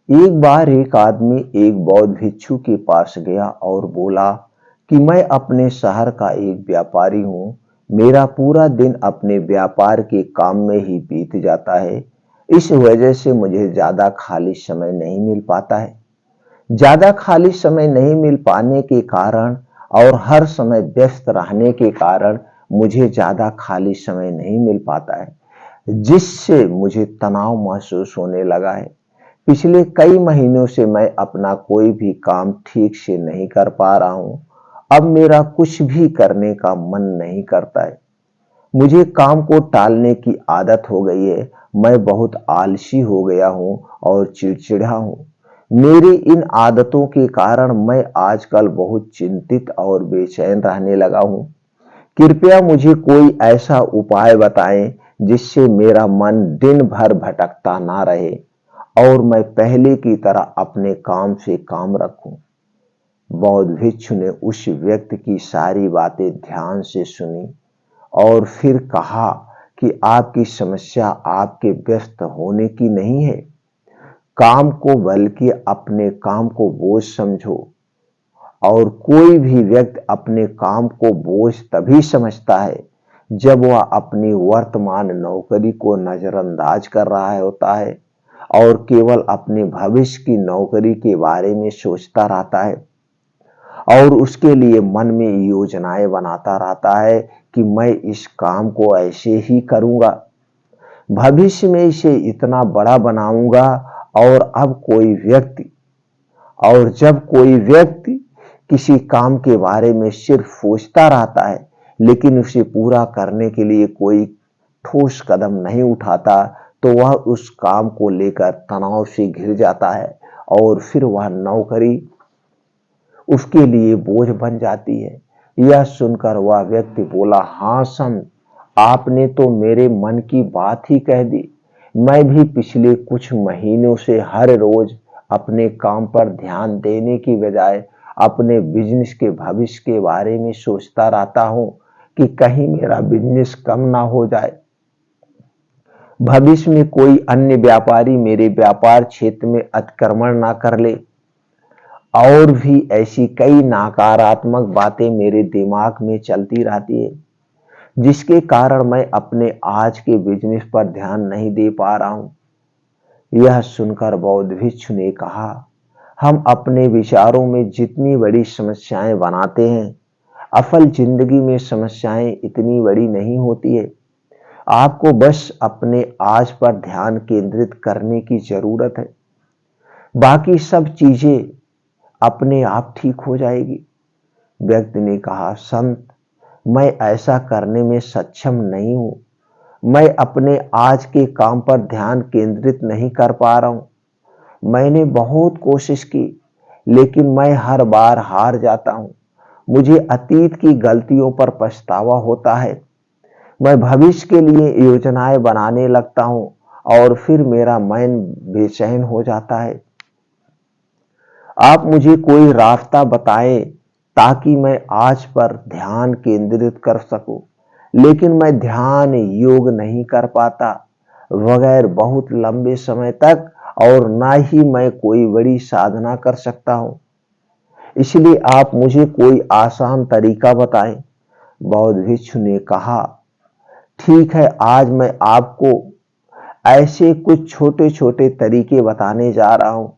एक बार एक आदमी एक बौद्ध भिक्षु के पास गया और बोला कि मैं अपने शहर का एक व्यापारी हूँ। मेरा पूरा दिन अपने व्यापार के काम में ही बीत जाता है। इस वजह से मुझे ज्यादा खाली समय नहीं मिल पाता है। ज्यादा खाली समय नहीं मिल पाने के कारण और हर समय व्यस्त रहने के कारण मुझे ज्यादा खाली समय नहीं मिल पाता है, जिससे मुझे तनाव महसूस होने लगा है। पिछले कई महीनों से मैं अपना कोई भी काम ठीक से नहीं कर पा रहा हूं। अब मेरा कुछ भी करने का मन नहीं करता है। मुझे काम को टालने की आदत हो गई है। मैं बहुत आलसी हो गया हूं और चिड़चिड़ा हूं। मेरी इन आदतों के कारण मैं आजकल बहुत चिंतित और बेचैन रहने लगा हूं। कृपया मुझे कोई ऐसा उपाय बताएं जिससे मेरा मन दिन भर भटकता ना रहे और मैं पहले की तरह अपने काम से काम रखूं। बौद्ध भिक्षु ने उस व्यक्ति की सारी बातें ध्यान से सुनी और फिर कहा कि आपकी समस्या आपके व्यस्त होने की नहीं है, काम को बल्कि अपने काम को बोझ समझो। और कोई भी व्यक्ति अपने काम को बोझ तभी समझता है जब वह अपनी वर्तमान नौकरी को नजरअंदाज कर रहा होता है और केवल अपने भविष्य की नौकरी के बारे में सोचता रहता है और उसके लिए मन में योजनाएं बनाता रहता है कि मैं इस काम को ऐसे ही करूंगा, भविष्य में इसे इतना बड़ा बनाऊंगा। और जब कोई व्यक्ति किसी काम के बारे में सिर्फ सोचता रहता है लेकिन उसे पूरा करने के लिए कोई ठोस कदम नहीं उठाता, तो वह उस काम को लेकर तनाव से घिर जाता है और फिर वह नौकरी उसके लिए बोझ बन जाती है। यह सुनकर वह व्यक्ति बोला, हाँ संत, आपने तो मेरे मन की बात ही कह दी। मैं भी पिछले कुछ महीनों से हर रोज अपने काम पर ध्यान देने की बजाय अपने बिजनेस के भविष्य के बारे में सोचता रहता हूं कि कहीं मेरा बिजनेस कम ना हो जाए, भविष्य में कोई अन्य व्यापारी मेरे व्यापार क्षेत्र में अतिक्रमण ना कर ले। और भी ऐसी कई नकारात्मक बातें मेरे दिमाग में चलती रहती है, जिसके कारण मैं अपने आज के बिजनेस पर ध्यान नहीं दे पा रहा हूं। यह सुनकर बौद्ध भिक्षु ने कहा, हम अपने विचारों में जितनी बड़ी समस्याएं बनाते हैं, असल जिंदगी में समस्याएं इतनी बड़ी नहीं होती है। आपको बस अपने आज पर ध्यान केंद्रित करने की जरूरत है, बाकी सब चीजें अपने आप ठीक हो जाएगी। व्यक्ति ने कहा, संत, मैं ऐसा करने में सक्षम नहीं हूं। मैं अपने आज के काम पर ध्यान केंद्रित नहीं कर पा रहा हूं। मैंने बहुत कोशिश की लेकिन मैं हर बार हार जाता हूं। मुझे अतीत की गलतियों पर पछतावा होता है। मैं भविष्य के लिए योजनाएं बनाने लगता हूं और फिर मेरा मन बेचैन हो जाता है। आप मुझे कोई रास्ता बताएं ताकि मैं आज पर ध्यान केंद्रित कर सकूं, लेकिन मैं ध्यान योग नहीं कर पाता बगैर बहुत लंबे समय तक, और ना ही मैं कोई बड़ी साधना कर सकता हूं। इसलिए आप मुझे कोई आसान तरीका बताएं। बौद्ध भिक्षु ने कहा, ठीक है, आज मैं आपको ऐसे कुछ छोटे छोटे तरीके बताने जा रहा हूं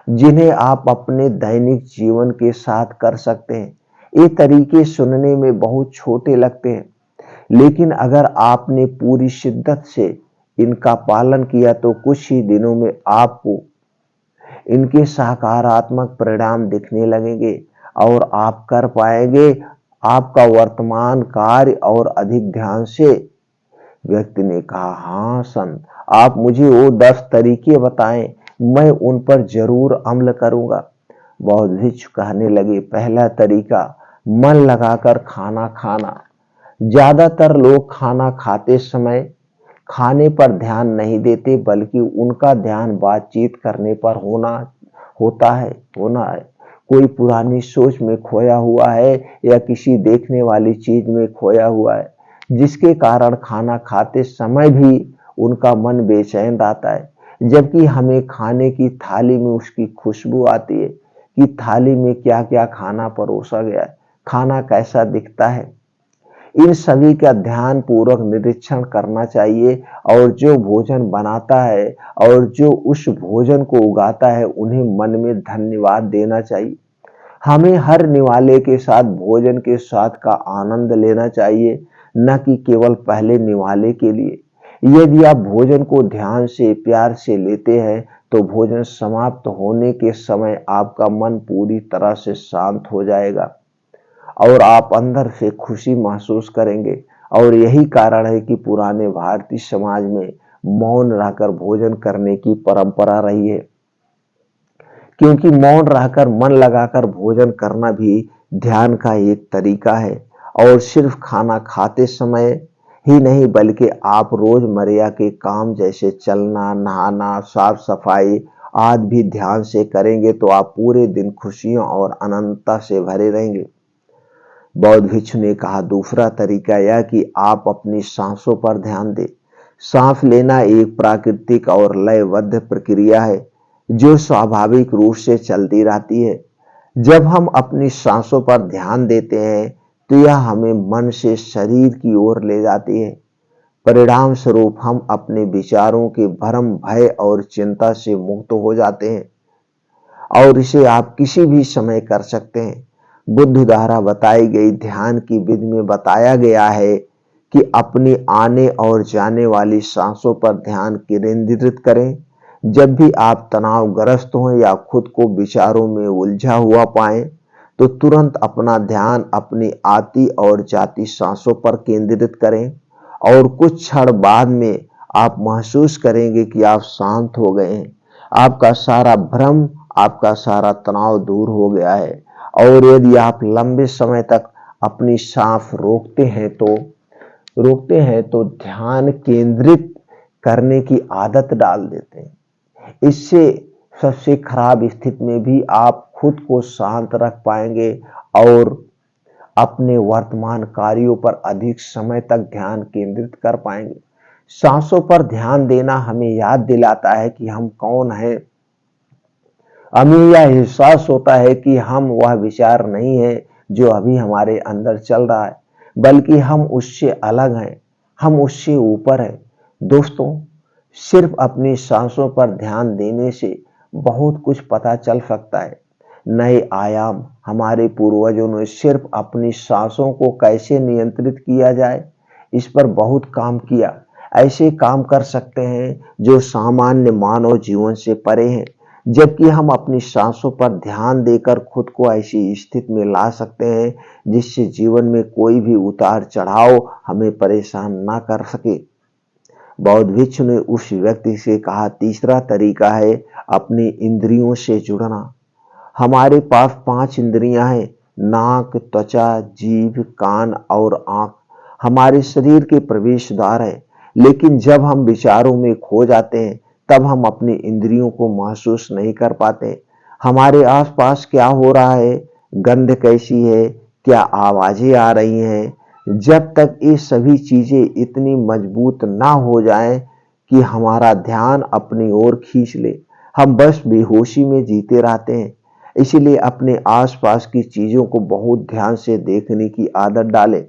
जिन्हें आप अपने दैनिक जीवन के साथ कर सकते हैं। ये तरीके सुनने में बहुत छोटे लगते हैं, लेकिन अगर आपने पूरी शिद्दत से इनका पालन किया तो कुछ ही दिनों में आपको इनके सकारात्मक परिणाम दिखने लगेंगे और आप कर पाएंगे आपका वर्तमान कार्य और अधिक ध्यान से। व्यक्ति ने कहा, हाँ संत, आप मुझे वो 10 तरीके बताएं, मैं उन पर जरूर अमल करूंगा। बौद्ध भिक्षु कहने लगे, पहला तरीका, मन लगाकर खाना खाना। ज्यादातर लोग खाना खाते समय खाने पर ध्यान नहीं देते बल्कि उनका ध्यान बातचीत करने पर होना है। कोई पुरानी सोच में खोया हुआ है या किसी देखने वाली चीज में खोया हुआ है, जिसके कारण खाना खाते समय भी उनका मन बेचैन रहता है। जबकि हमें खाने की थाली में उसकी खुशबू आती है कि थाली में क्या क्या खाना परोसा गया है, खाना कैसा दिखता है। इन सभी का ध्यान पूर्वक निरीक्षण करना चाहिए और जो भोजन बनाता है और जो उस भोजन को उगाता है उन्हें मन में धन्यवाद देना चाहिए। हमें हर निवाले के साथ भोजन के स्वाद का आनंद लेना चाहिए, न कि केवल पहले निवाले के लिए। यदि आप भोजन को ध्यान से प्यार से लेते हैं तो भोजन समाप्त होने के समय आपका मन पूरी तरह से शांत हो जाएगा और आप अंदर से खुशी महसूस करेंगे। और यही कारण है कि पुराने भारतीय समाज में मौन रहकर भोजन करने की परंपरा रही है, क्योंकि मौन रहकर मन लगाकर भोजन करना भी ध्यान का एक तरीका है। और सिर्फ खाना खाते समय ही नहीं बल्कि आप रोजमर्रा के काम जैसे चलना, नहाना, साफ सफाई आदि भी ध्यान से करेंगे तो आप पूरे दिन खुशियों और अनंतता से भरे रहेंगे। बौद्ध भिक्षु ने कहा दूसरा तरीका यह कि आप अपनी सांसों पर ध्यान दें। सांस लेना एक प्राकृतिक और लयबद्ध प्रक्रिया है जो स्वाभाविक रूप से चलती रहती है। जब हम अपनी सांसों पर ध्यान देते हैं तो यह हमें मन से शरीर की ओर ले जाती है। परिणाम स्वरूप हम अपने विचारों के भ्रम, भय और चिंता से मुक्त हो जाते हैं और इसे आप किसी भी समय कर सकते हैं। बुद्ध द्वारा बताई गई ध्यान की विधि में बताया गया है कि अपनी आने और जाने वाली सांसों पर ध्यान केंद्रित करें। जब भी आप तनावग्रस्त हों या खुद को विचारों में उलझा हुआ पाएं तो तुरंत अपना ध्यान अपनी आती और जाती सांसों पर केंद्रित करें और कुछ क्षण बाद में आप महसूस करेंगे कि आप शांत हो गए हैं। आपका सारा भ्रम, आपका सारा तनाव दूर हो गया है। और यदि आप लंबे समय तक अपनी सांस रोकते हैं तो ध्यान केंद्रित करने की आदत डाल देते हैं। इससे सबसे खराब स्थिति में भी आप खुद को शांत रख पाएंगे और अपने वर्तमान कार्यों पर अधिक समय तक ध्यान केंद्रित कर पाएंगे। सांसों पर ध्यान देना हमें याद दिलाता है कि हम कौन हैं। हमें यह एहसास होता है कि हम वह विचार नहीं है जो अभी हमारे अंदर चल रहा है, बल्कि हम उससे अलग हैं, हम उससे ऊपर हैं। दोस्तों, सिर्फ अपनी सांसों पर ध्यान देने से बहुत कुछ पता चल सकता है। नए आयाम, हमारे पूर्वजों ने सिर्फ अपनी सांसों को कैसे नियंत्रित किया जाए इस पर बहुत काम किया। ऐसे काम कर सकते हैं जो सामान्य मानव जीवन से परे हैं, जबकि हम अपनी सांसों पर ध्यान देकर खुद को ऐसी स्थिति में ला सकते हैं जिससे जीवन में कोई भी उतार चढ़ाव हमें परेशान ना कर सके। बौद्ध भिक्षु ने उस व्यक्ति से कहा तीसरा तरीका है अपनी इंद्रियों से जुड़ना। हमारे पास 5 इंद्रियां हैं, नाक, त्वचा, जीभ, कान और आंख हमारे शरीर के प्रवेश द्वार है। लेकिन जब हम विचारों में खो जाते हैं तब हम अपनी इंद्रियों को महसूस नहीं कर पाते। हमारे आसपास क्या हो रहा है, गंध कैसी है, क्या आवाजें आ रही हैं, जब तक ये सभी चीजें इतनी मजबूत ना हो जाएं कि हमारा ध्यान अपनी ओर खींच ले, हम बस बेहोशी में जीते रहते हैं। इसीलिए अपने आसपास की चीजों को बहुत ध्यान से देखने की आदत डालें।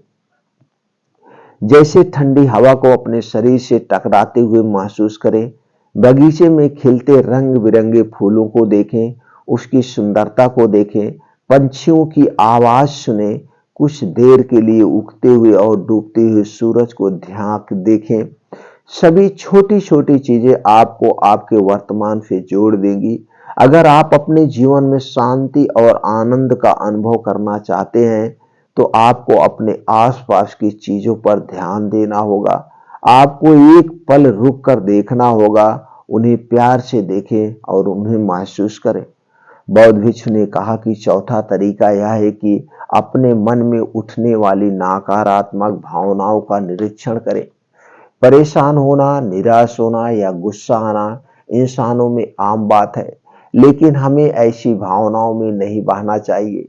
जैसे ठंडी हवा को अपने शरीर से टकराते हुए महसूस करें, बगीचे में खिलते रंग बिरंगे फूलों को देखें, उसकी सुंदरता को देखें, पंछियों की आवाज सुने, कुछ देर के लिए उगते हुए और डूबते हुए सूरज को ध्यान देखें। सभी छोटी छोटी चीजें आपको आपके वर्तमान से जोड़ देंगी। अगर आप अपने जीवन में शांति और आनंद का अनुभव करना चाहते हैं तो आपको अपने आसपास की चीजों पर ध्यान देना होगा। आपको एक पल रुक कर देखना होगा, उन्हें प्यार से देखें और उन्हें महसूस करें। बौद्ध भिक्षु ने कहा कि चौथा तरीका यह है कि अपने मन में उठने वाली नकारात्मक भावनाओं का निरीक्षण करें। परेशान होना, निराश होना या गुस्सा आना इंसानों में आम बात है, लेकिन हमें ऐसी भावनाओं में नहीं बहना चाहिए।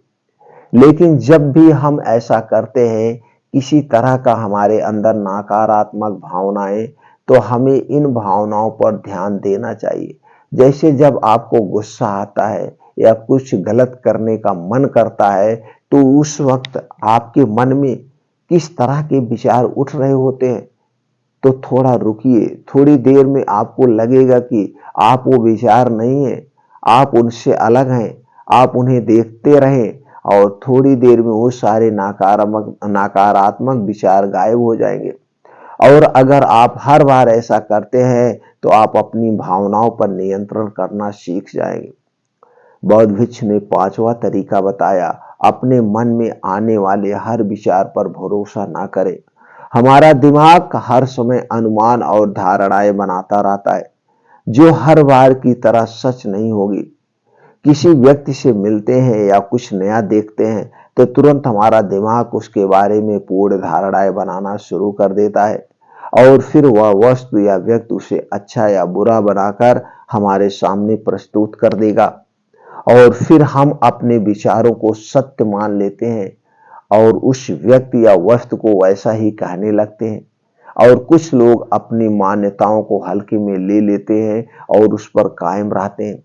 लेकिन जब भी हम ऐसा करते हैं, किसी तरह का हमारे अंदर नकारात्मक भावनाएं, तो हमें इन भावनाओं पर ध्यान देना चाहिए। जैसे जब आपको गुस्सा आता है या कुछ गलत करने का मन करता है, तो उस वक्त आपके मन में किस तरह के विचार उठ रहे होते हैं, तो थोड़ा रुकिए। थोड़ी देर में आपको लगेगा कि आप वो विचार नहीं है, आप उनसे अलग हैं। आप उन्हें देखते रहें और थोड़ी देर में वो सारे नकारात्मक विचार गायब हो जाएंगे। और अगर आप हर बार ऐसा करते हैं तो आप अपनी भावनाओं पर नियंत्रण करना सीख जाएंगे। बौद्ध भिक्षु ने पांचवा तरीका बताया, अपने मन में आने वाले हर विचार पर भरोसा ना करें। हमारा दिमाग हर समय अनुमान और धारणाएं बनाता रहता है, जो हर बार की तरह सच नहीं होगी। किसी व्यक्ति से मिलते हैं या कुछ नया देखते हैं तो तुरंत हमारा दिमाग उसके बारे में पूर्ण धारणाएं बनाना शुरू कर देता है, और फिर वह वस्तु या व्यक्ति उसे अच्छा या बुरा बनाकर हमारे सामने प्रस्तुत कर देगा, और फिर हम अपने विचारों को सत्य मान लेते हैं और उस व्यक्ति या वस्तु को वैसा ही कहने लगते हैं। और कुछ लोग अपनी मान्यताओं को हल्के में ले लेते हैं और उस पर कायम रहते हैं,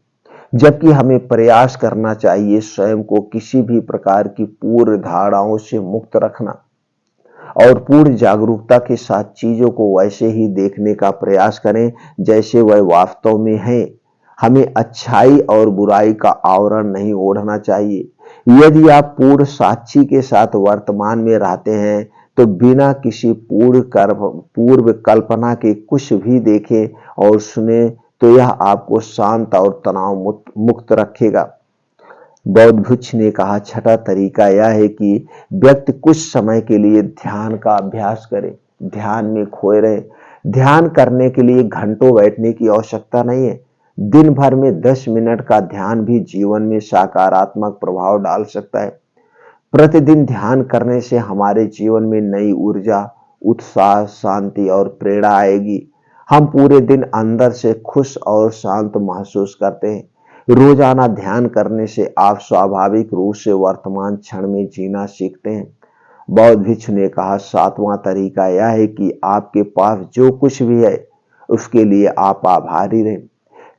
जबकि हमें प्रयास करना चाहिए स्वयं को किसी भी प्रकार की पूर्व धारणाओं से मुक्त रखना और पूर्ण जागरूकता के साथ चीजों को वैसे ही देखने का प्रयास करें जैसे वह वास्तव में है। हमें अच्छाई और बुराई का आवरण नहीं ओढ़ना चाहिए। यदि आप पूर्ण साक्षी के साथ वर्तमान में रहते हैं तो बिना किसी पूर्व कल्पना के कुछ भी देखें और सुने तो यह आपको शांत और तनाव मुक्त रखेगा। बौद्ध भिक्षु ने कहा, छठा तरीका यह है कि व्यक्ति कुछ समय के लिए ध्यान का अभ्यास करे, ध्यान में खोए रहे। ध्यान करने के लिए घंटों बैठने की आवश्यकता नहीं है। दिन भर में 10 मिनट का ध्यान भी जीवन में सकारात्मक प्रभाव डाल सकता है। प्रतिदिन ध्यान करने से हमारे जीवन में नई ऊर्जा, उत्साह, शांति और प्रेरणा आएगी। हम पूरे दिन अंदर से खुश और शांत महसूस करते हैं। रोजाना ध्यान करने से आप स्वाभाविक रूप से वर्तमान क्षण में जीना सीखते हैं। बौद्ध भिक्षु ने कहा, सातवां तरीका यह है कि आपके पास जो कुछ भी है उसके लिए आप आभारी रहें।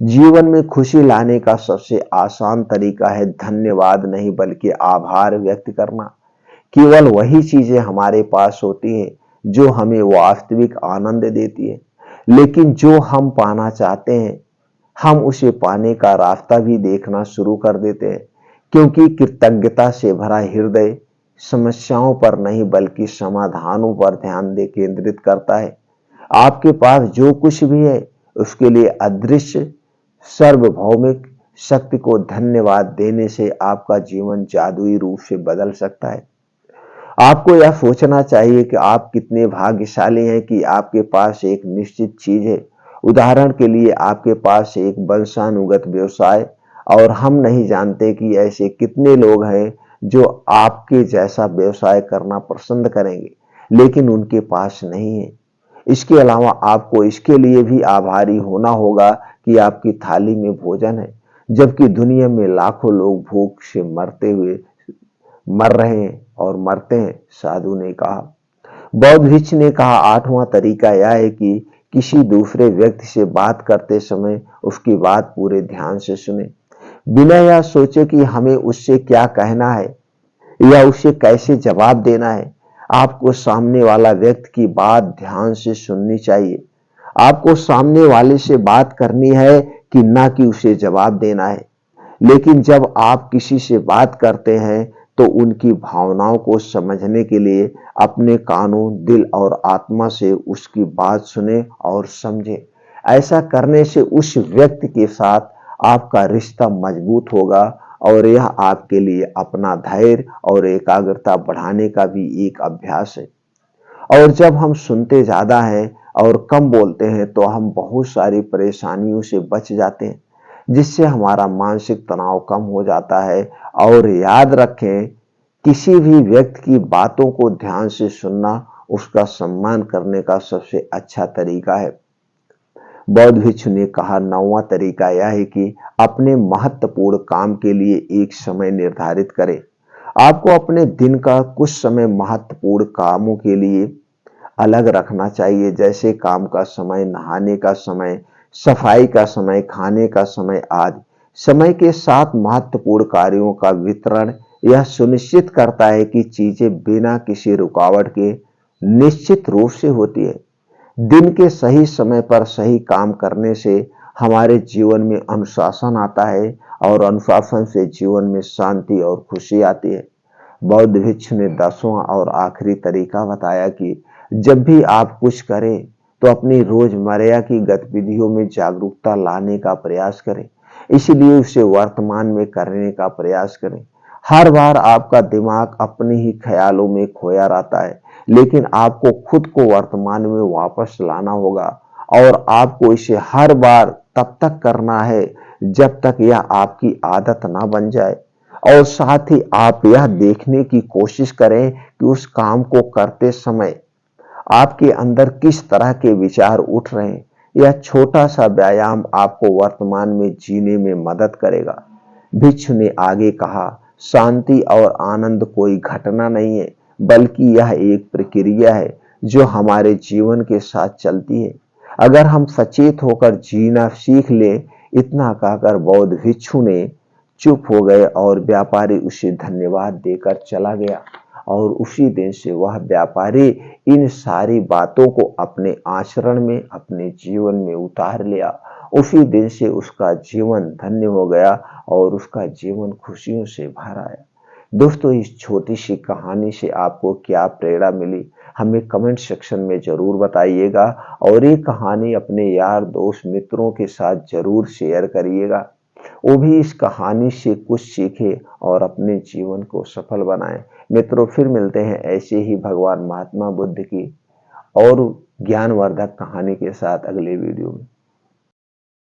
जीवन में खुशी लाने का सबसे आसान तरीका है धन्यवाद नहीं बल्कि आभार व्यक्त करना। केवल वही चीजें हमारे पास होती हैं जो हमें वास्तविक आनंद देती है, लेकिन जो हम पाना चाहते हैं हम उसे पाने का रास्ता भी देखना शुरू कर देते हैं, क्योंकि कृतज्ञता से भरा हृदय समस्याओं पर नहीं बल्कि समाधानों पर ध्यान दे केंद्रित करता है। आपके पास जो कुछ भी है उसके लिए अदृश्य सार्वभौमिक शक्ति को धन्यवाद देने से आपका जीवन जादुई रूप से बदल सकता है। आपको यह सोचना चाहिए कि आप कितने भाग्यशाली हैं कि आपके पास एक निश्चित चीज है। उदाहरण के लिए आपके पास एक वंशानुगत व्यवसाय, और हम नहीं जानते कि ऐसे कितने लोग हैं जो आपके जैसा व्यवसाय करना पसंद करेंगे लेकिन उनके पास नहीं है। इसके अलावा आपको इसके लिए भी आभारी होना होगा कि आपकी थाली में भोजन है, जबकि दुनिया में लाखों लोग भूख से मर रहे हैं और मरते हैं, साधु ने कहा। बौद्ध भिक्षु ने कहा, आठवां तरीका यह है कि किसी दूसरे व्यक्ति से बात करते समय उसकी बात पूरे ध्यान से सुने, बिना यह सोचे कि हमें उससे क्या कहना है या उसे कैसे जवाब देना है। आपको सामने वाला व्यक्ति की बात ध्यान से सुननी चाहिए। आपको सामने वाले से बात करनी है कि ना कि उसे जवाब देना है। लेकिन जब आप किसी से बात करते हैं तो उनकी भावनाओं को समझने के लिए अपने कानों, दिल और आत्मा से उसकी बात सुने और समझे। ऐसा करने से उस व्यक्ति के साथ आपका रिश्ता मजबूत होगा और यह आपके लिए अपना धैर्य और एकाग्रता बढ़ाने का भी एक अभ्यास है। और जब हम सुनते ज्यादा हैं और कम बोलते हैं तो हम बहुत सारी परेशानियों से बच जाते हैं, जिससे हमारा मानसिक तनाव कम हो जाता है। और याद रखें, किसी भी व्यक्ति की बातों को ध्यान से सुनना उसका सम्मान करने का सबसे अच्छा तरीका है। बौद्ध भिक्षु ने कहा, नौवां तरीका यह है कि अपने महत्वपूर्ण काम के लिए एक समय निर्धारित करें। आपको अपने दिन का कुछ समय महत्वपूर्ण कामों के लिए अलग रखना चाहिए, जैसे काम का समय, नहाने का समय, सफाई का समय, खाने का समय आदि। समय के साथ महत्वपूर्ण कार्यों का वितरण यह सुनिश्चित करता है कि चीजें बिना किसी रुकावट के निश्चित रूप से होती है। दिन के सही समय पर सही काम करने से हमारे जीवन में अनुशासन आता है और अनुशासन से जीवन में शांति और खुशी आती है। बौद्ध भिक्षु ने 10वां और आखिरी तरीका बताया कि जब भी आप कुछ करें तो अपनी रोजमर्रा की गतिविधियों में जागरूकता लाने का प्रयास करें, इसलिए उसे वर्तमान में करने का प्रयास करें। हर बार आपका दिमाग अपने ही ख्यालों में खोया रहता है, लेकिन आपको खुद को वर्तमान में वापस लाना होगा और आपको इसे हर बार तब तक करना है जब तक यह आपकी आदत ना बन जाए। और साथ ही आप यह देखने की कोशिश करें कि उस काम को करते समय आपके अंदर किस तरह के विचार उठ रहे हैं। यह छोटा सा व्यायाम आपको वर्तमान में जीने में मदद करेगा। भिक्षु ने आगे कहा, शांति और आनंद कोई घटना नहीं है, बल्कि यह एक प्रक्रिया है जो हमारे जीवन के साथ चलती है। अगर हम सचेत होकर जीना सीख लें। इतना कहकर बौद्ध भिक्षु ने चुप हो गए और व्यापारी उसे धन्यवाद देकर चला गया। और उसी दिन से वह व्यापारी इन सारी बातों को अपने आचरण में, अपने जीवन में उतार लिया। उसी दिन से उसका जीवन धन्य हो गया और उसका जीवन खुशियों से भर आया। दोस्तों, इस छोटी सी कहानी से आपको क्या प्रेरणा मिली, हमें कमेंट सेक्शन में जरूर बताइएगा और ये कहानी अपने यार दोस्त मित्रों के साथ जरूर शेयर करिएगा। वो भी इस कहानी से कुछ सीखे और अपने जीवन को सफल बनाएं। मित्रों, फिर मिलते हैं ऐसे ही भगवान महात्मा बुद्ध की और ज्ञानवर्धक कहानी के साथ अगले वीडियो में।